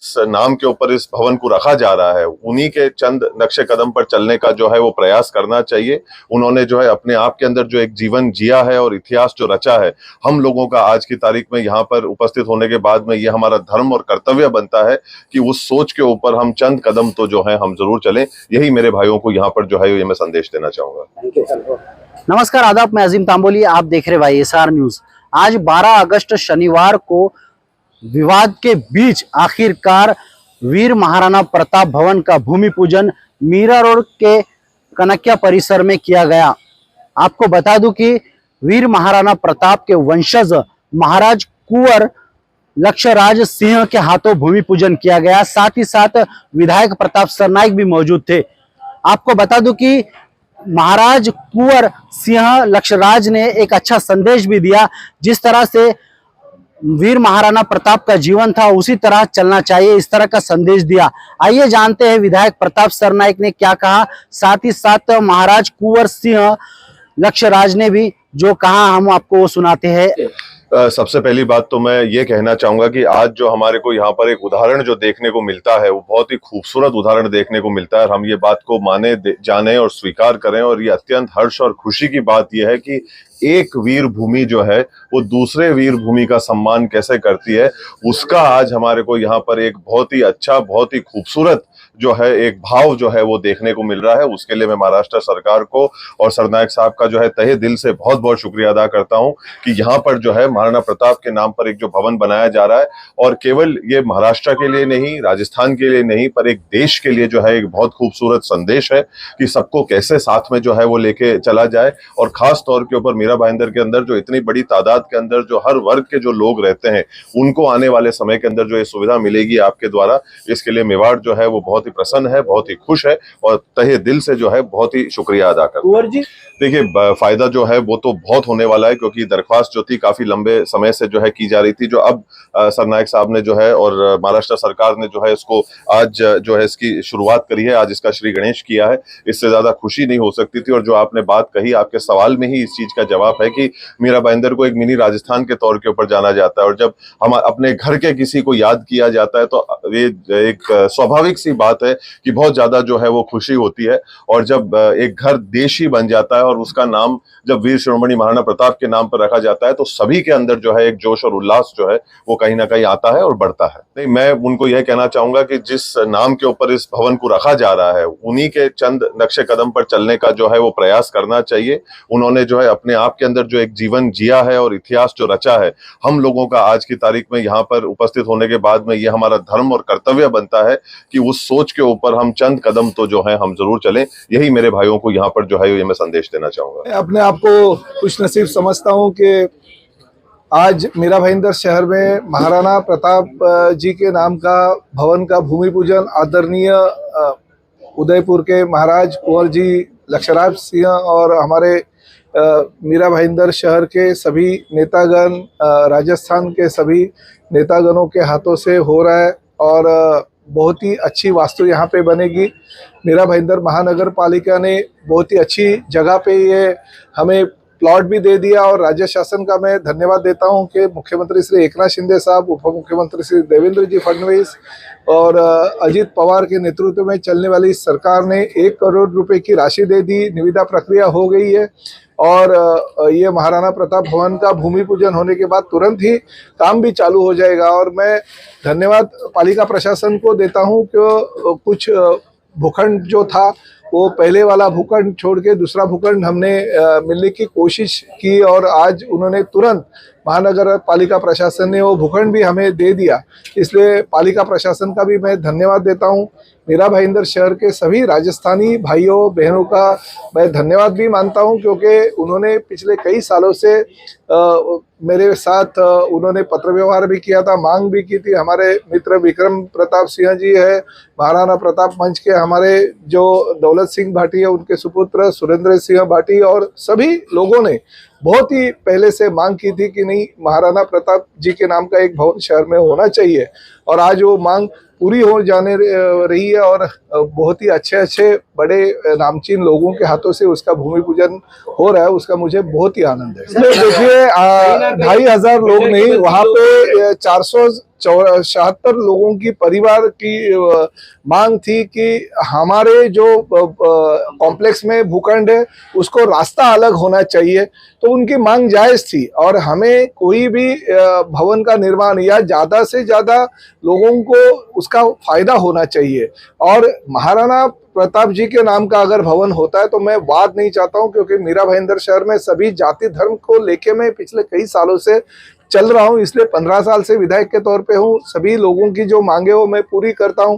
इस नाम के ऊपर इस भवन को रखा जा रहा है, उन्हीं के चंद नक्शे कदम पर चलने का जो है वो प्रयास करना चाहिए। उन्होंने जो है अपने आप के अंदर जो एक जीवन जिया है और इतिहास जो रचा है, हम लोगों का आज की तारीख में यहाँ पर उपस्थित होने के बाद में ये हमारा धर्म और कर्तव्य बनता है कि उस सोच के ऊपर हम चंद कदम तो जो है हम जरूर चलें। यही मेरे भाइयों को यहाँ पर जो है ये मैं संदेश देना चाहूंगा। नमस्कार, आदाब, मैं अजीम तांबोली, आप देख रहे YSR न्यूज। आज 12 अगस्त शनिवार को विवाद के बीच आखिरकार वीर महाराणा प्रताप भवन का भूमि पूजन मीरा रोड के कनकिया परिसर में किया गया। आपको बता दूं कि वीर महाराणा प्रताप के वंशज महाराज कुंवर लक्ष्यराज सिंह के हाथों भूमि पूजन किया गया। साथ ही साथ विधायक प्रताप सरनाइक भी मौजूद थे। आपको बता दूं कि महाराज कुंवर सिंह लक्ष्यराज ने एक अच्छा संदेश भी दिया। जिस तरह से वीर महाराणा प्रताप का जीवन था उसी तरह चलना चाहिए, इस तरह का संदेश दिया। आइए जानते हैं विधायक प्रताप सरनाइक ने क्या कहा। साथ ही साथ महाराज कुंवर सिंह लक्ष्यराज ने भी जो कहा, हम आपको वो सुनाते हैं। सबसे पहली बात तो मैं ये कहना चाहूंगा कि आज जो हमारे को यहाँ पर एक उदाहरण जो देखने को मिलता है वो बहुत ही खूबसूरत उदाहरण देखने को मिलता है। हम ये बात को माने, जाने और स्वीकार करें। और ये अत्यंत हर्ष और खुशी की बात यह है कि एक वीर भूमि जो है वो दूसरे वीर भूमि का सम्मान कैसे करती है, उसका आज हमारे को यहाँ पर एक बहुत ही अच्छा, बहुत ही खूबसूरत जो है एक भाव जो है वो देखने को मिल रहा है। उसके लिए मैं महाराष्ट्र सरकार को और सरनाइक साहब का जो है तहे दिल से बहुत बहुत शुक्रिया अदा करता हूं कि यहाँ पर जो है महाराणा प्रताप के नाम पर एक जो भवन बनाया जा रहा है, और केवल ये महाराष्ट्र के लिए नहीं, राजस्थान के लिए नहीं, पर एक देश के लिए जो है एक बहुत खूबसूरत संदेश है कि सबको कैसे साथ में जो है वो लेके चला जाए। और खास तौर के ऊपर मीरा भाईंदर के अंदर जो इतनी बड़ी तादाद के अंदर जो हर वर्ग के जो लोग रहते हैं, उनको आने वाले समय के अंदर जो ये सुविधा मिलेगी आपके द्वारा, इसके लिए मेवाड़ जो है वो बहुत ही प्रसन्न है, बहुत ही खुश है और तहे दिल से जो है बहुत ही शुक्रिया अदा करता हूं। देखिए, फायदा जो है वो तो बहुत होने वाला है, क्योंकि दरख्वास्त जो थी काफी लंबे समय से जो है की जा रही थी, जो अब सरनाइक साहब ने जो है और महाराष्ट्र सरकार ने जो है इसको आज जो है इसकी शुरुआत करी है, आज इसका श्री गणेश किया है। इससे ज्यादा खुशी नहीं हो सकती थी। और जो आपने बात कही, आपके सवाल में ही इस चीज का जवाब है कि मीरा भाईंदर को एक मिनी राजस्थान के तौर के ऊपर जाना जाता है। और जब हम अपने घर के किसी को याद किया जाता है तो ये एक स्वाभाविक सी बात है कि बहुत ज्यादा जो है वो खुशी होती है। और जब एक घर देश ही बन जाता है और उसका नाम जब वीर शिरोमणि महाराणा प्रताप के नाम पर रखा जाता है, तो सभी के अंदर जो है एक जोश और उल्लास जो है वो कहीं ना कहीं आता है और बढ़ता है। नहीं, मैं उनको यह कहना चाहूंगा कि जिस नाम के ऊपर इस भवन को रखा जा रहा है, उन्हीं के चंद नक्शे कदम पर चलने का जो है वो प्रयास करना चाहिए। उन्होंने जो है अपने आप के अंदर जो एक जीवन जिया है और इतिहास जो रचा है, हम लोगों का आज की तारीख में यहाँ पर उपस्थित होने के बाद में ये हमारा धर्म और कर्तव्य बनता है कि उस सोच के ऊपर हम चंद कदम तो जो है हम जरूर चलें। यही मेरे भाइयों को यहाँ पर जो है ये मैं संदेश देना चाहूंगा। अपने आप को खुश नसीब समझता हूँ कि आज मीरा भाईंदर शहर में महाराणा प्रताप जी के नाम का भवन का भूमि पूजन आदरणीय उदयपुर के महाराज कुंवर जी लक्ष्यराज सिंह और हमारे मीरा भाईंदर शहर के सभी नेतागण, राजस्थान के सभी नेतागणों के हाथों से हो रहा है। और बहुत ही अच्छी वास्तु यहाँ पे बनेगी। मीरा भाईंदर महानगर पालिका ने बहुत ही अच्छी जगह पे ये हमें प्लॉट भी दे दिया। और राज्य शासन का मैं धन्यवाद देता हूं कि मुख्यमंत्री श्री एकनाथ शिंदे साहब, उप मुख्यमंत्री श्री देवेंद्र जी फडणवीस और अजीत पवार के नेतृत्व में चलने वाली सरकार ने 1 करोड़ रुपए की राशि दे दी। निविदा प्रक्रिया हो गई है और ये महाराणा प्रताप भवन का भूमि पूजन होने के बाद तुरंत ही काम भी चालू हो जाएगा। और मैं धन्यवाद पालिका प्रशासन को देता हूं कि कुछ भूखंड जो था वो पहले वाला भूखंड छोड़ के दूसरा भूखंड हमने मिलने की कोशिश की और आज उन्होंने तुरंत महानगर पालिका प्रशासन ने वो भूखंड भी हमें दे दिया। इसलिए पालिका प्रशासन का भी मैं धन्यवाद देता हूं। मीरा भाईंदर शहर के सभी राजस्थानी भाइयों बहनों का मैं धन्यवाद भी मानता हूं, क्योंकि उन्होंने पिछले कई सालों से मेरे साथ उन्होंने पत्र व्यवहार भी किया था, मांग भी की थी। हमारे मित्र विक्रम प्रताप सिंह जी है, महाराणा प्रताप मंच के हमारे जो दौलत सिंह भाटी है, उनके सुपुत्र सुरेंद्र सिंह भाटी और सभी लोगों ने बहुत ही पहले से मांग की थी कि नहीं, महाराणा प्रताप जी के नाम का एक भवन शहर में होना चाहिए। और आज वो मांग पूरी हो जाने रही है और बहुत ही अच्छे बड़े नामचीन लोगों के हाथों से उसका भूमि पूजन हो रहा है। उसका मुझे बहुत ही आनंद है। इसमें देखिए 2500 लोग नहीं, वहाँ पे 400 76 लोगों की परिवार की मांग थी कि हमारे जो कॉम्प्लेक्स में भूखंड है उसको रास्ता अलग होना चाहिए, तो उनकी मांग जायज थी और हमें कोई भी भवन का निर्माण या ज्यादा से ज्यादा लोगों को उसका फायदा होना चाहिए। और महाराणा प्रताप जी के नाम का अगर भवन होता है तो मैं वाद नहीं चाहता हूं, क्योंकि मीरा भाईंदर शहर में सभी जाति धर्म को लेके मैं पिछले कई सालों से चल रहा हूं, इसलिए 15 साल से विधायक के तौर पे हूं। सभी लोगों की जो मांगे वो मैं पूरी करता हूं।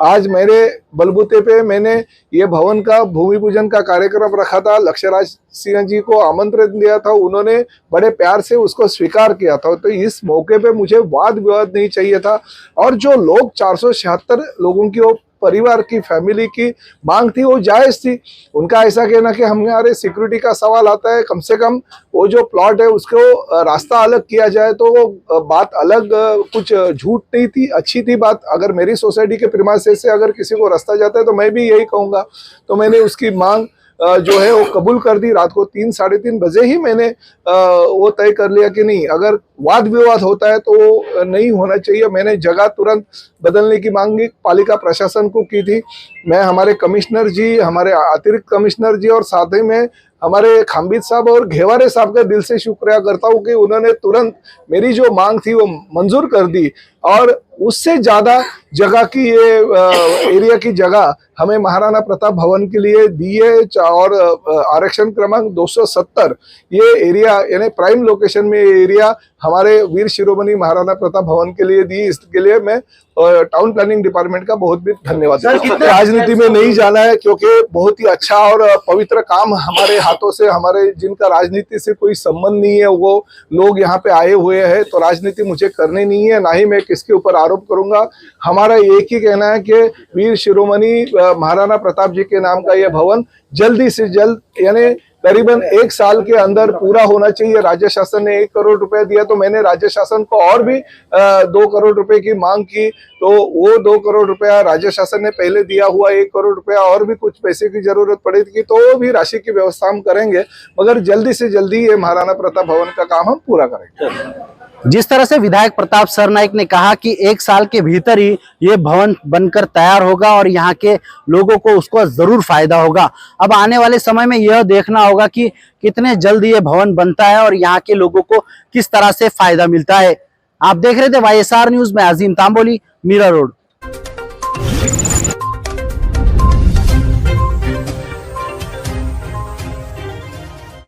आज मेरे बलबूते पे मैंने ये भवन का भूमि पूजन का कार्यक्रम रखा था, लक्ष्यराज सिंह जी को आमंत्रण दिया था, उन्होंने बड़े प्यार से उसको स्वीकार किया था। तो इस मौके पे मुझे वाद विवाद नहीं चाहिए था। और जो लोग 476 लोगों की वो परिवार की फैमिली की मांग थी वो जायज थी। उनका ऐसा कहना कि हमारे सिक्योरिटी का सवाल आता है, कम से कम वो जो प्लॉट है उसको रास्ता अलग किया जाए, तो वो बात अलग, कुछ झूठ नहीं थी, अच्छी थी बात। अगर मेरी सोसाइटी के प्रीमाइसेस से अगर किसी को रास्ता जाता है तो मैं भी यही कहूँगा। तो मैंने उसकी मांग जो है वो कबूल कर दी। रात को 3 साढ़े 3 बजे ही मैंने वो तय कर लिया कि नहीं, अगर वाद विवाद होता है तो वो नहीं होना चाहिए। मैंने जगह तुरंत बदलने की मांग पालिका प्रशासन को की थी। मैं हमारे कमिश्नर जी, हमारे अतिरिक्त कमिश्नर जी और साथ ही में हमारे खाम्बित साहब और घेवारे साहब का दिल से शुक्रिया करता हूँ कि उन्होंने तुरंत मेरी जो मांग थी वो मंजूर कर दी और उससे ज्यादा जगह की ये एरिया की जगह हमें महाराणा प्रताप भवन के लिए दी है। और आरक्षण क्रमांक 270 ये एरिया यानी प्राइम लोकेशन में ये एरिया हमारे वीर शिरोमणि महाराणा प्रताप भवन के लिए दी। इसके लिए मैं टाउन प्लानिंग डिपार्टमेंट का बहुत भी धन्यवाद देता हूं। राजनीति में नहीं जाना है, क्योंकि बहुत ही अच्छा और पवित्र काम हमारे हाथों से, हमारे जिनका राजनीति से कोई संबंध नहीं है वो लोग यहाँ पे आए हुए हैं, तो राजनीति मुझे करनी नहीं है, ना ही मैं किसके ऊपर आरोप करूंगा। हमारा एक ही कहना है कि वीर शिरोमणि महाराणा प्रताप जी के नाम का यह भवन जल्दी से जल्द यानी करीबन 1 साल के अंदर पूरा होना चाहिए। राज्य शासन ने 1 करोड़ रुपए दिया, तो मैंने राज्य शासन को और भी 2 करोड़ रुपए की मांग की, तो वो 2 करोड़ रुपया राज्य शासन ने पहले दिया हुआ 1 करोड़ रुपया और भी कुछ पैसे की जरूरत पड़ेगी तो वो भी राशि की व्यवस्था हम करेंगे, मगर जल्दी से जल्दी ये महाराणा प्रताप भवन का काम हम पूरा करेंगे। जिस तरह से विधायक प्रताप सरनाईक ने कहा कि 1 साल के भीतर ही ये भवन बनकर तैयार होगा और यहाँ के लोगों को उसको जरूर फायदा होगा। अब आने वाले समय में यह देखना होगा कि कितने जल्द ये भवन बनता है और यहाँ के लोगों को किस तरह से फायदा मिलता है। आप देख रहे थे YSR न्यूज में अजीम तांबोली, मीरा रोड।